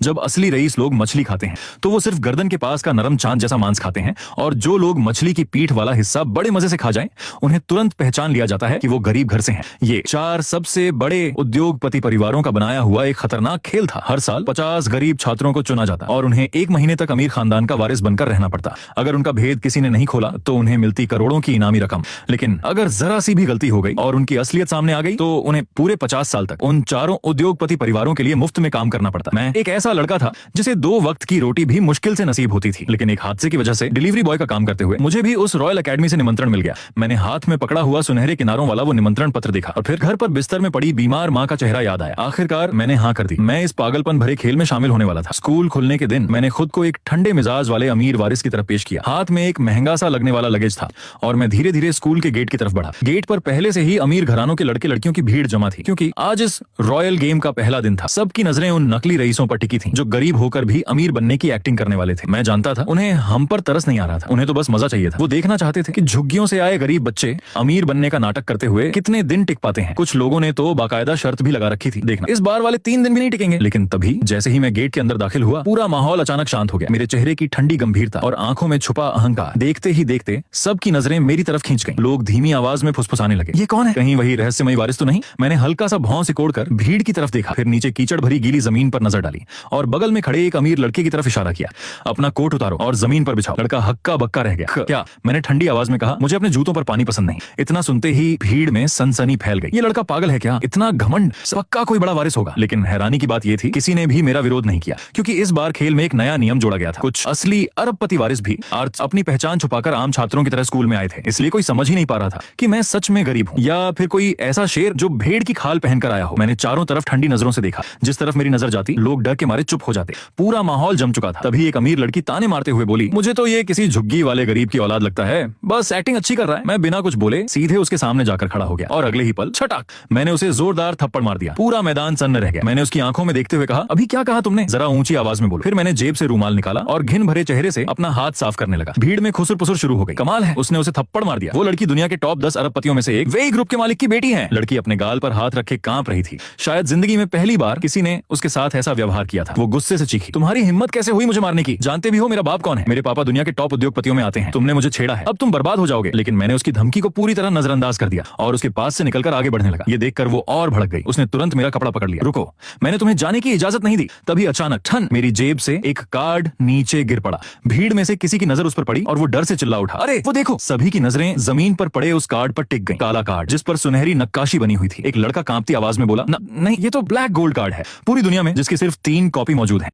जब असली रईस लोग मछली खाते हैं तो वो सिर्फ गर्दन के पास का नरम चांद जैसा मांस खाते हैं, और जो लोग मछली की पीठ वाला हिस्सा बड़े मजे से खा जाएं, उन्हें तुरंत पहचान लिया जाता है कि वो गरीब घर से हैं। ये 4 सबसे बड़े उद्योगपति परिवारों का बनाया हुआ एक खतरनाक खेल था। हर साल 50 गरीब छात्रों को चुना जाता और उन्हें 1 महीने तक अमीर खानदान का वारिस बनकर रहना पड़ता। अगर उनका भेद किसी ने नहीं खोला तो उन्हें मिलती करोड़ों की इनामी रकम, लेकिन अगर जरा सी भी गलती हो गई और उनकी असलियत सामने आ गई तो उन्हें पूरे 50 साल तक उन चारों उद्योगपति परिवारों के लिए मुफ्त में काम करना पड़ता। मैं एक ऐसा लड़का था जिसे 2 वक्त की रोटी भी मुश्किल से नसीब होती थी, लेकिन एक हादसे की वजह से डिलीवरी बॉय का काम करते हुए मुझे भी उस रॉयल एकेडमी से निमंत्रण मिल गया। मैंने हाथ में पकड़ा हुआ सुनहरे किनारों वाला वो निमंत्रण पत्र देखा और फिर घर पर बिस्तर में पड़ी बीमार माँ का चेहरा याद आया। आखिरकार मैंने हाँ कर दी। मैं इस पागलपन भरे खेल में शामिल होने वाला था। स्कूल खुलने के दिन मैंने खुद को एक ठंडे मिजाज वाले अमीर वारिस की तरफ पेश किया। हाथ में एक महंगा सा लगने वाला लगेज था और मैं धीरे धीरे स्कूल के गेट की तरफ बढ़ा। गेट पर पहले से ही अमीर घरानों के लड़के लड़कियों की भीड़ जमा थी, क्योंकि आज इस रॉयल गेम का पहला दिन था। सबकी नजरें उन नकली रईसों पर टिकी थी जो गरीब होकर भी अमीर बनने की एक्टिंग करने वाले थे। मैं जानता था उन्हें हम पर तरस नहीं आ रहा था, उन्हें तो बस मजा चाहिए था। वो देखना चाहते थे कि झुग्गियों से आए गरीब बच्चे अमीर बनने का नाटक करते हुए कितने दिन टिक पाते हैं। कुछ लोगों ने तो बाकायदा शर्त भी लगा रखी थी, देखना इस बार वाले 3 दिन भी नहीं टिकेंगे। लेकिन तभी जैसे ही मैं गेट के अंदर दाखिल हुआ, पूरा माहौल अचानक शांत हो गया। मेरे चेहरे की ठंडी गंभीरता और आंखों में छुपा अहंकार देखते ही देखते सबकी नजरें मेरी तरफ खींच गईं। लोग धीमी आवाज में फुसफुसाने लगे, ये कौन है? कहीं वही रहस्यमयी वारिस तो नहीं? मैंने हल्का सा भौं सिकोड़कर भीड़ की तरफ देखा, फिर नीचे कीचड़ भरी गीली जमीन पर नजर डाली और बगल में खड़े एक अमीर लड़के की तरफ इशारा किया। अपना कोट उतारो और जमीन पर बिछाओ। लड़का हक्का बक्का रह गया। क्या? मैंने ठंडी आवाज में कहा, मुझे अपने जूतों पर पानी पसंद नहीं। इतना सुनते ही भीड़ में सनसनी फैल गई। ये लड़का पागल है क्या? इतना घमंड, पक्का कोई बड़ा वारिस होगा। लेकिन हैरानी की बात यह थी, किसी ने भी मेरा विरोध नहीं किया, क्योंकि इस बार खेल में एक नया नियम जोड़ा गया था। कुछ असली अरबपति वारिस भी अपनी पहचान छुपाकर आम छात्रों की तरह स्कूल में आए थे, इसलिए कोई समझ ही नहीं पा रहा था कि मैं सच में गरीब हूँ या फिर कोई ऐसा शेर जो भेड़ की खाल पहनकर आया हो। मैंने चारों तरफ ठंडी नजरों से देखा। जिस तरफ मेरी नजर जाती लोग डर के मारे चुप हो जाते। पूरा माहौल जम चुका था। तभी एक अमीर लड़की ताने मारते हुए बोली, मुझे तो ये किसी झुग्गी वाले गरीब की औलाद लगता है, बस एक्टिंग अच्छी कर रहा है। मैं बिना कुछ बोले सीधे उसके सामने जाकर खड़ा हो गया और अगले ही पल छटाक मैंने उसे जोरदार थप्पड़ मार दिया। पूरा मैदान सन्न रह गया। मैंने उसकी आंखों में देखते हुए कहा, अभी क्या कहा तुमने? जरा ऊंची आवाज में बोलो। फिर मैंने जेब से रूमाल निकाला और घिन भरे चेहरे से अपना हाथ साफ करने लगा। भीड़ में खुसुर पुसुर शुरू हो गई। कमाल है, उसने उसे थप्पड़ मार दिया। वो लड़की दुनिया के टॉप 10 अरबपतियों में से एक वे ग्रुप के मालिक की बेटी है। लड़की अपने गाल पर हाथ रखे कांप रही थी। शायद जिंदगी में पहली बार किसी ने उसके साथ ऐसा व्यवहार किया था। वो गुस्से से चीखी, तुम्हारी हिम्मत कैसे हुई मुझे मारने की? जानते भी हो मेरा बाप कौन है? मेरे पापा दुनिया के टॉप उद्योगपतियों में आते हैं। तुमने मुझे छेड़ा है, अब तुम बर्बाद हो जाओगे। लेकिन मैंने उसकी धमकी को पूरी तरह नजरअंदाज कर दिया और उसके पास से निकलकर आगे बढ़ने लगा। ये देखकर वो और भड़क गई। उसने तुरंत मेरा कपड़ा पकड़ लिया। रुको, मैंने तुम्हें जाने की इजाजत नहीं दी। तभी अचानक ठन मेरी जेब से एक कार्ड नीचे गिर पड़ा। भीड़ में से किसी की नजर उस पर पड़ी और वो डर से चिल्ला उठा, अरे वो देखो! सभी की नजरें जमीन पर पड़े उस कार्ड पर टिक गई। काला कार्ड जिस पर सुनहरी नक्काशी बनी हुई थी। एक लड़का कांपती आवाज में बोला, नहीं, ये तो ब्लैक गोल्ड कार्ड है, पूरी दुनिया में जिसकी सिर्फ 3 कॉपी मौजूद है।